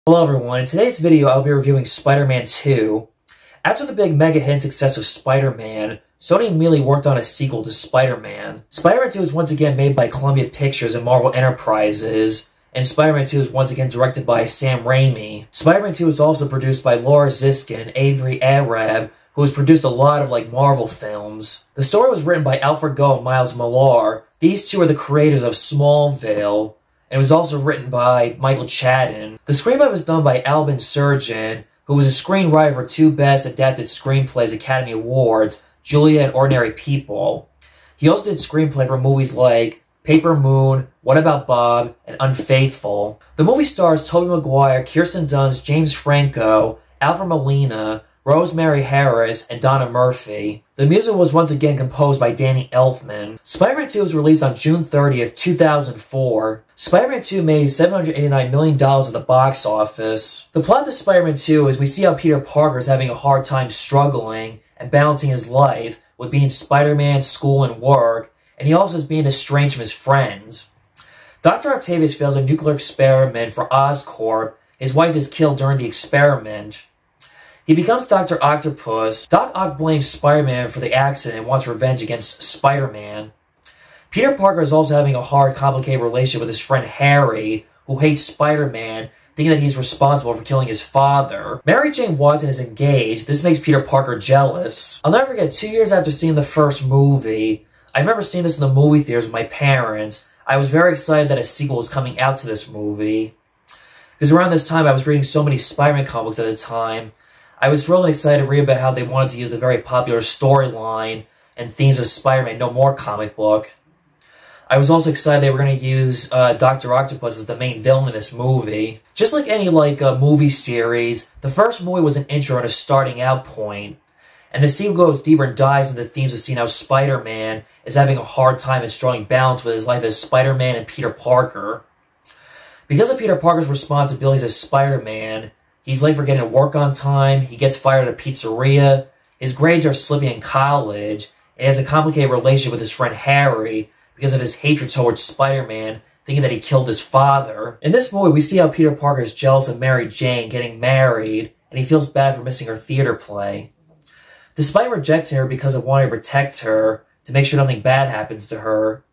Hello everyone, in today's video I'll be reviewing Spider-Man 2. After the big mega hit success of Spider-Man, Sony immediately worked on a sequel to Spider-Man. Spider-Man 2 is once again made by Columbia Pictures and Marvel Enterprises, and Spider-Man 2 is once again directed by Sam Raimi. Spider-Man 2 is also produced by Laura Ziskin and Avery Arab, who has produced a lot of Marvel films. The story was written by Alfred Go and Miles Millar. These two are the creators of Smallville, and it was also written by Michael Chadden. The screenplay was done by Albin Surgeon, who was a screenwriter for two Best Adapted Screenplays Academy Awards, Julia and Ordinary People. He also did screenplay for movies like Paper Moon, What About Bob, and Unfaithful. The movie stars Tobey Maguire, Kirsten Dunst, James Franco, Alfred Molina, Rosemary Harris, and Donna Murphy. The music was once again composed by Danny Elfman. Spider-Man 2 was released on June 30th, 2004. Spider-Man 2 made $789 million at the box office. The plot to Spider-Man 2 is we see how Peter Parker is having a hard time struggling and balancing his life with being Spider-Man, school, and work, and he also is being estranged from his friends. Dr. Octavius fails a nuclear experiment for Oscorp. His wife is killed during the experiment. He becomes Dr. Octopus. Doc Ock blames Spider-Man for the accident and wants revenge against Spider-Man. Peter Parker is also having a hard, complicated relationship with his friend Harry, who hates Spider-Man, thinking that he's responsible for killing his father. Mary Jane Watson is engaged. This makes Peter Parker jealous. I'll never forget, 2 years after seeing the first movie, I remember seeing this in the movie theaters with my parents. I was very excited that a sequel was coming out to this movie. Because around this time, I was reading so many Spider-Man comics at the time. I was really excited to read about how they wanted to use the very popular storyline and themes of Spider-Man No More comic book. I was also excited they were going to use Dr. Octopus as the main villain in this movie. Just like any movie series, the first movie was an intro and a starting out point. And the sequel goes deeper and dives into the themes of seeing how Spider-Man is having a hard time and struggling balance with his life as Spider-Man and Peter Parker. Because of Peter Parker's responsibilities as Spider-Man, he's late for getting to work on time, he gets fired at a pizzeria, his grades are slipping in college, and he has a complicated relationship with his friend Harry because of his hatred towards Spider-Man, thinking that he killed his father. In this movie, we see how Peter Parker is jealous of Mary Jane getting married, and he feels bad for missing her theater play. Despite rejecting her because of wanting to protect her, to make sure nothing bad happens to her,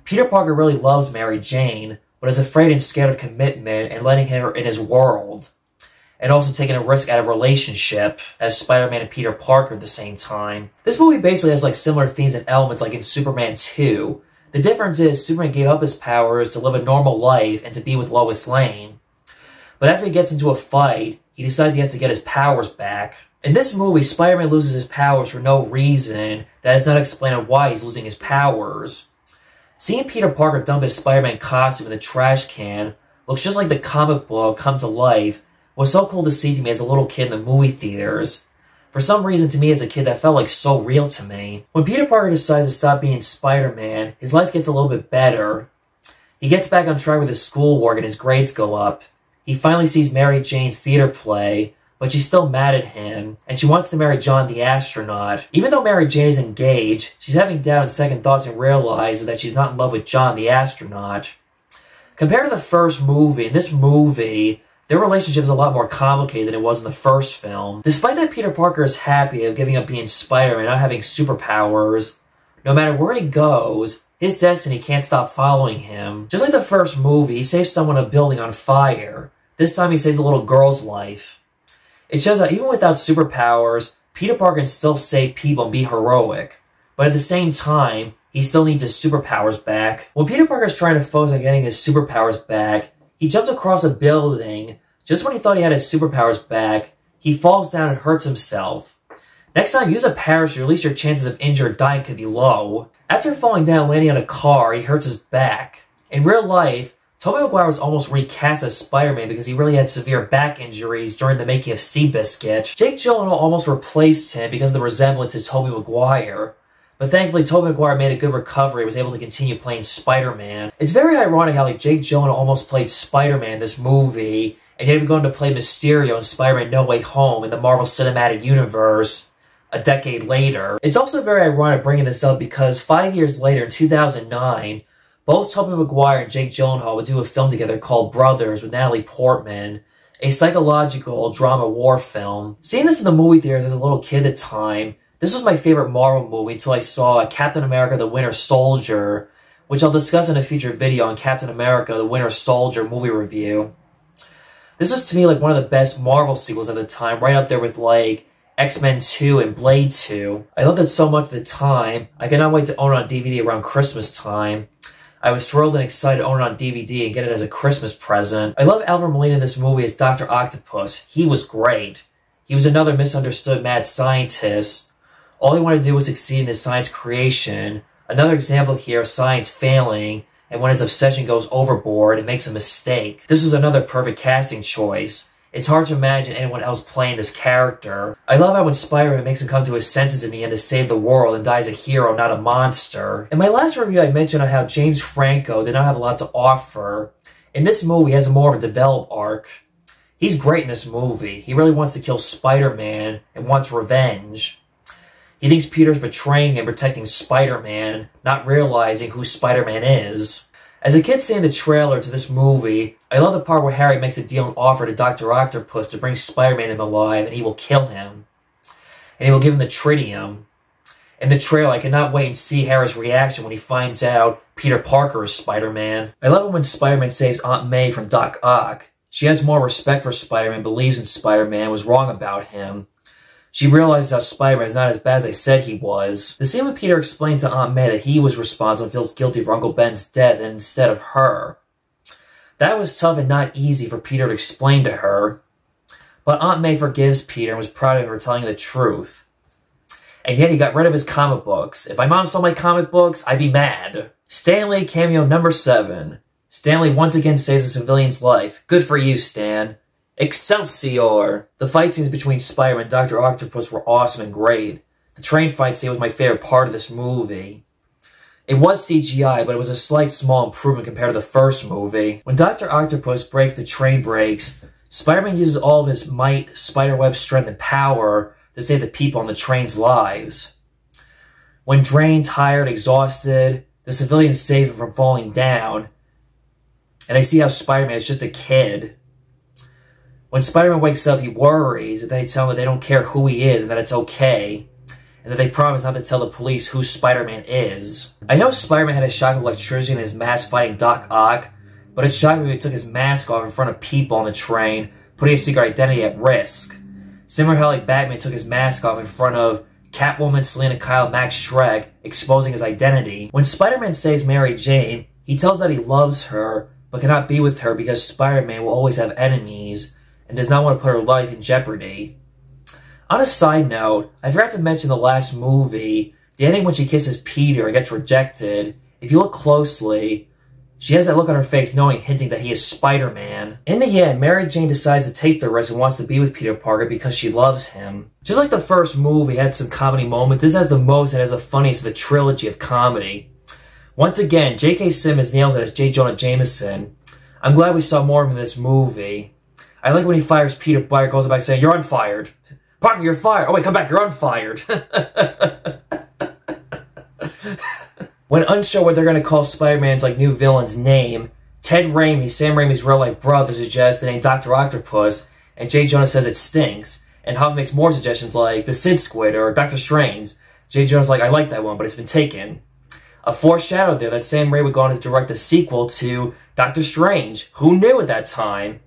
Peter Parker really loves Mary Jane, but is afraid and scared of commitment and letting her in his world, and also taking a risk out of relationship as Spider-Man and Peter Parker at the same time. This movie basically has similar themes and elements like in Superman 2. The difference is Superman gave up his powers to live a normal life and to be with Lois Lane. But after he gets into a fight, he decides he has to get his powers back. In this movie, Spider-Man loses his powers for no reason that is not explained why he's losing his powers. Seeing Peter Parker dump his Spider-Man costume in the trash can looks just like the comic book come to life was so cool to see to me as a little kid in the movie theaters. For some reason, to me as a kid, that felt so real to me. When Peter Parker decides to stop being Spider-Man, his life gets a little bit better. He gets back on track with his schoolwork and his grades go up. He finally sees Mary Jane's theater play, but she's still mad at him, and she wants to marry John the astronaut. Even though Mary Jane is engaged, she's having doubt and second thoughts and realizes that she's not in love with John the astronaut. Compared to the first movie, in this movie, their relationship is a lot more complicated than it was in the first film. Despite that Peter Parker is happy of giving up being Spider-Man and not having superpowers, no matter where he goes, his destiny can't stop following him. Just like the first movie, he saves someone in a building on fire. This time he saves a little girl's life. It shows that even without superpowers, Peter Parker can still save people and be heroic. But at the same time, he still needs his superpowers back. When Peter Parker is trying to focus on getting his superpowers back, he jumps across a building. Just when he thought he had his superpowers back, he falls down and hurts himself. Next time, use a parachute, at least your chances of injury or dying could be low. After falling down and landing on a car, he hurts his back. In real life, Tobey Maguire was almost recast as Spider-Man because he really had severe back injuries during the making of Seabiscuit. Jake Gyllenhaal almost replaced him because of the resemblance to Tobey Maguire. But thankfully, Tobey Maguire made a good recovery and was able to continue playing Spider-Man. It's very ironic how Jake Gyllenhaal almost played Spider-Man in this movie, and he had going to play Mysterio in Spider-Man No Way Home in the Marvel Cinematic Universe a decade later. It's also very ironic bringing this up because 5 years later, in 2009, both Tobey Maguire and Jake Gyllenhaal would do a film together called Brothers with Natalie Portman, a psychological drama war film. Seeing this in the movie theaters as a little kid at the time, this was my favorite Marvel movie until I saw Captain America the Winter Soldier, which I'll discuss in a future video on Captain America the Winter Soldier movie review. This was to me like one of the best Marvel sequels at the time, right up there with like X-Men 2 and Blade 2. I loved it so much at the time, I could not wait to own it on DVD around Christmas time. I was thrilled and excited to own it on DVD and get it as a Christmas present. I love Alfred Molina in this movie as Dr. Octopus. He was great. He was another misunderstood mad scientist. All he wanted to do was succeed in his science creation. Another example here of science failing, and when his obsession goes overboard and makes a mistake. This was another perfect casting choice. It's hard to imagine anyone else playing this character. I love how when Spider-Man makes him come to his senses in the end to save the world and dies a hero, not a monster. In my last review, I mentioned on how James Franco did not have a lot to offer. In this movie, he has more of a developed arc. He's great in this movie. He really wants to kill Spider-Man and wants revenge. He thinks Peter's betraying him, protecting Spider-Man, not realizing who Spider-Man is. As a kid seeing the trailer to this movie, I love the part where Harry makes a deal and offer to Dr. Octopus to bring Spider-Man in alive, and he will kill him. And he will give him the tritium. In the trailer, I cannot wait and see Harry's reaction when he finds out Peter Parker is Spider-Man. I love it when Spider-Man saves Aunt May from Doc Ock. She has more respect for Spider-Man, believes in Spider-Man, was wrong about him. She realizes how Spider-Man is not as bad as they said he was. The scene when Peter explains to Aunt May that he was responsible and feels guilty for Uncle Ben's death instead of her. That was tough and not easy for Peter to explain to her. But Aunt May forgives Peter and was proud of her telling the truth. And yet he got rid of his comic books. If my mom saw my comic books, I'd be mad. Stan Lee cameo number 7. Stan Lee once again saves a civilian's life. Good for you, Stan. Excelsior! The fight scenes between Spider-Man and Dr. Octopus were awesome and great. The train fight scene was my favorite part of this movie. It was CGI, but it was a slight small improvement compared to the first movie. When Dr. Octopus breaks the train brakes, Spider-Man uses all of his might, spiderweb strength, and power to save the people on the train's lives. When drained, tired, exhausted, the civilians save him from falling down, and they see how Spider-Man is just a kid. When Spider-Man wakes up, he worries that they tell him that they don't care who he is and that it's okay, and that they promise not to tell the police who Spider-Man is. I know Spider-Man had a shock of electricity in his mask fighting Doc Ock, but it shocked me when he took his mask off in front of people on the train, putting his secret identity at risk. Similar how like Batman took his mask off in front of Catwoman, Selena Kyle, Max Schreck, exposing his identity. When Spider-Man saves Mary Jane, he tells that he loves her, but cannot be with her because Spider-Man will always have enemies, and does not want to put her life in jeopardy. On a side note, I forgot to mention the last movie, the ending when she kisses Peter and gets rejected. If you look closely, she has that look on her face knowing, hinting that he is Spider-Man. In the end, Mary Jane decides to take the risk and wants to be with Peter Parker because she loves him. Just like the first movie had some comedy moments, this has the most and has the funniest of the trilogy of comedy. Once again, J.K. Simmons nails it as J. Jonah Jameson. I'm glad we saw more of him in this movie. I like when he fires Peter Parker, goes back saying, "You're unfired. Parker, you're fired. Oh wait, come back, you're unfired." When unsure what they're going to call Spider-Man's like new villain's name, Ted Raimi, Sam Raimi's real-life brother, suggests the name Dr. Octopus, and J. Jonah says it stinks. And Hoff makes more suggestions like the Sid Squid or Dr. Strange. J. Jonah's like, "I like that one, but it's been taken." A foreshadow there that Sam Raimi would go on to direct the sequel to Doctor Strange. Who knew at that time?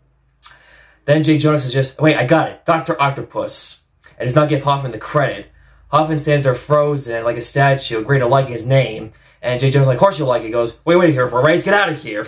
Then J. Jonah suggests, "Wait, I got it. Dr. Octopus." And does not give Hoffman the credit. Hoffman stands there frozen like a statue, agreeing to like his name. And J. Jonah's like, "Of course you like it." He goes, wait here for Rays, get out of here.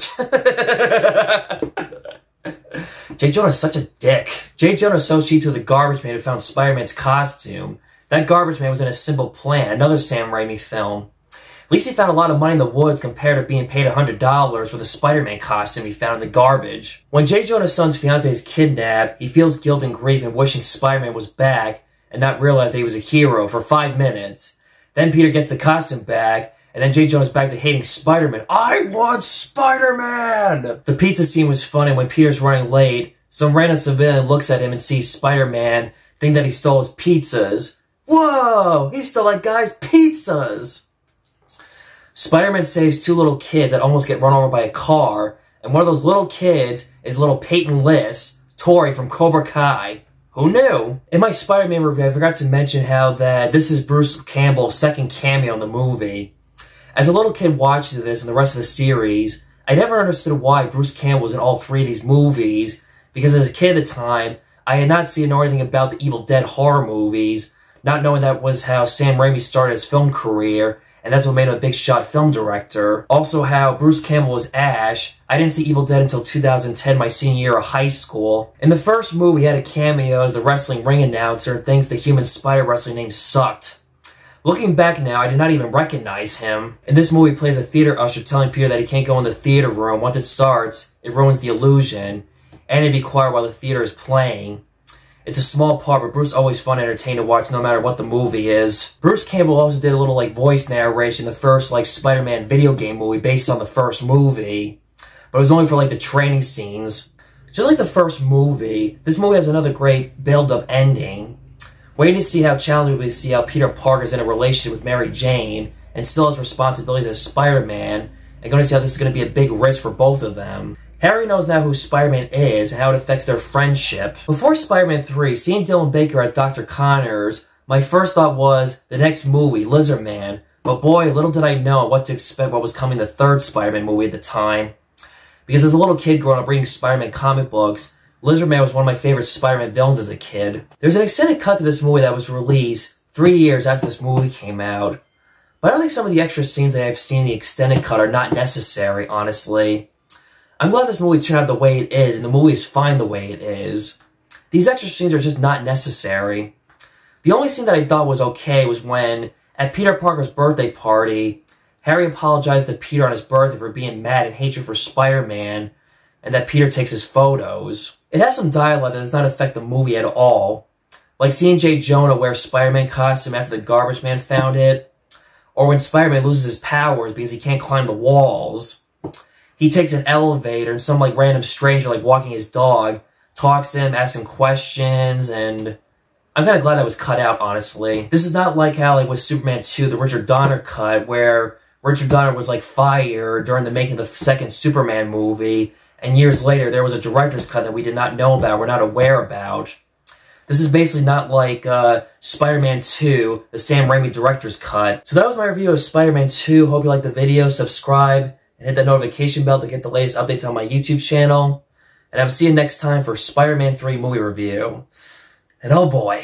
J. Jonah's such a dick. J. Jonah's so cheap to the garbage man who found Spider-Man's costume. That garbage man was in A Simple Plan, another Sam Raimi film. At least he found a lot of money in the woods compared to being paid $100 for the Spider-Man costume he found in the garbage. When J. Jonah's son's fiancée is kidnapped, he feels guilt and grief and wishing Spider-Man was back and not realize that he was a hero for 5 minutes. Then Peter gets the costume back, and then J. Jonah's back to hating Spider-Man. "I want Spider-Man!" The pizza scene was funny. When Peter's running late, some random civilian looks at him and sees Spider-Man, thinking that he stole his pizzas. Whoa! He stole that guy's pizzas! Spider-Man saves 2 little kids that almost get run over by a car, and one of those little kids is little Peyton List, Tori from Cobra Kai. Who knew? In my Spider-Man review, I forgot to mention how that this is Bruce Campbell's second cameo in the movie. As a little kid watching this and the rest of the series, I never understood why Bruce Campbell was in all three of these movies, because as a kid at the time, I had not seen or anything about the Evil Dead horror movies, not knowing that was how Sam Raimi started his film career, and that's what made him a big shot film director. Also how Bruce Campbell was Ash. I didn't see Evil Dead until 2010, my senior year of high school. In the first movie, he had a cameo as the wrestling ring announcer and thinks the human spider wrestling name sucked. Looking back now, I did not even recognize him. In this movie, he plays a theater usher telling Peter that he can't go in the theater room. Once it starts, it ruins the illusion, and he'd be quiet while the theater is playing. It's a small part, but Bruce always fun and entertaining to watch no matter what the movie is. Bruce Campbell also did a little voice narration in the first Spider-Man video game movie based on the first movie. But it was only for the training scenes. Just like the first movie, this movie has another great build-up ending. Waiting to see how challenging we see how Peter Parker's in a relationship with Mary Jane and still has responsibilities as Spider-Man, and going to see how this is going to be a big risk for both of them. Harry knows now who Spider-Man is and how it affects their friendship. Before Spider-Man 3, seeing Dylan Baker as Dr. Connors, my first thought was the next movie, Lizard Man. But boy, little did I know what to expect what was coming the third Spider-Man movie at the time. Because as a little kid growing up reading Spider-Man comic books, Lizard Man was one of my favorite Spider-Man villains as a kid. There's an extended cut to this movie that was released 3 years after this movie came out. But I don't think some of the extra scenes that I've seen in the extended cut are not necessary, honestly. I'm glad this movie turned out the way it is, and the movie is fine the way it is. These extra scenes are just not necessary. The only scene that I thought was okay was when, at Peter Parker's birthday party, Harry apologized to Peter on his birthday for being mad and hatred for Spider-Man, and that Peter takes his photos. It has some dialogue that does not affect the movie at all. Like seeing J. Jonah wear a Spider-Man costume after the garbage man found it, or when Spider-Man loses his powers because he can't climb the walls. He takes an elevator and some random stranger walking his dog talks to him, asks him questions, and I'm kind of glad that was cut out, honestly. This is not like how with Superman 2, the Richard Donner cut, where Richard Donner was fired during the making of the second Superman movie, and years later there was a director's cut that we did not know about, we're not aware about. This is basically not like Spider-Man 2, the Sam Raimi director's cut. So that was my review of Spider-Man 2. Hope you liked the video. Subscribe and hit that notification bell to get the latest updates on my YouTube channel. And I'll see you next time for Spider-Man 3 movie review. And oh boy.